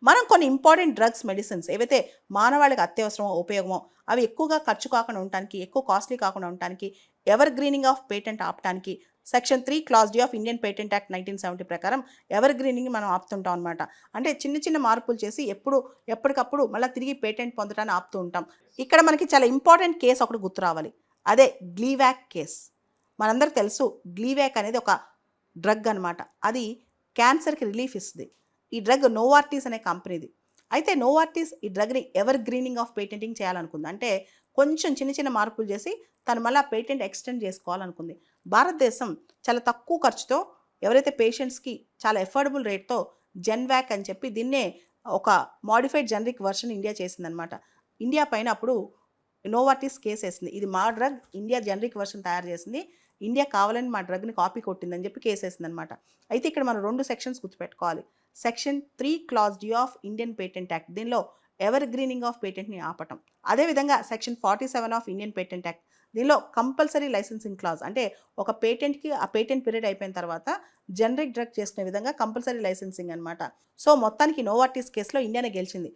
మనం కొన్ని important drugs, medicines ఏవైతే మానవాళికి అత్యవసరమో, ఉపయోగమో అవి ఎక్కువగా ఖర్చు కాకుండా ఉండటానికి, ఎక్కువ కాస్ట్‌లీ కాకుండా ఉండటానికి, ఎవర్ గ్రీనింగ్ ఆఫ్ పేటెంట్ ఆపటానికి section 3 class D of Indian patent act 1970 ప్రకారం ఎవర్ గ్రీనింగ్‌ని మనం ఆపుతుంటాం అనమాట. అంటే చిన్న చిన్న మార్పులు చేసి ఎప్పటికప్పుడు మళ్ళా తిరిగి పేటెంట్ పొందటాన్ని ఆపుతూ ఉంటాం. ఇక్కడ మనకి చాలా ఇంపార్టెంట్ కేస్ ఒకటి గుర్తు రావాలి. అదే గ్లీవాక్ కేస్. మనందరికి తెలుసు గ్లీవాక్ అనేది ఒక డ్రగ్ అనమాట. అది క్యాన్సర్‌కి రిలీఫ్ ఇస్తది. ఈ డ్రగ్ నోవార్టిస్ అనే కంపెనీది. అయితే నోవార్టిస్ ఈ డ్రగ్‌ని ఎవర్ గ్రీనింగ్ ఆఫ్ పేటెంటింగ్ చేయాలనుకుంది. అంటే కొంచెం చిన్న చిన్న మార్పులు చేసి తను మళ్ళా పేటెంట్ ఎక్స్టెండ్ చేసుకోవాలనుకుంది. భారతదేశం చాలా తక్కువ ఖర్చుతో ఎవరైతే పేషెంట్స్‌కి చాలా ఎఫోర్డబుల్ రేట్‌తో జెన్వాక్ అని చెప్పి దీన్నే ఒక మోడిఫైడ్ జనరిక్ వెర్షన్ ఇండియా చేసిందనమాట. ఇండియా పైన అప్పుడు నోవార్టిస్ కేసేసింది. ఇది మా డ్రగ్, ఇండియా జనరిక్ వెర్షన్ తయారు చేసింది. ఇండియా కావాలని మా డ్రగ్‌ని కాపీ కొట్టిందని చెప్పి కేసేసిందనమాట. అయితే ఇక్కడ మనం 2 సెక్షన్స్ గుర్తుపెట్టుకోవాలి. Section 3 class D of Indian patent act. దీనిలో ఎవర్ గ్రీనింగ్ ఆఫ్ పేటెంట్‌ని ఆపటం. అదేవిధంగా section 47 of Indian patent act. దీనిలో కంపల్సరీ లైసెన్సింగ్ క్లాజ్. అంటే ఒక పేటెంట్‌కి ఆ పేటెంట్ పీరియడ్ అయిపోయిన తర్వాత జనరిక్ డ్రగ్ చేసుకునే విధంగా కంపల్సరీ లైసెన్సింగ్ అనమాట. సో, మొత్తానికి నోవార్టిస్ కేస్‌లో ఇండియానే గెలిచింది.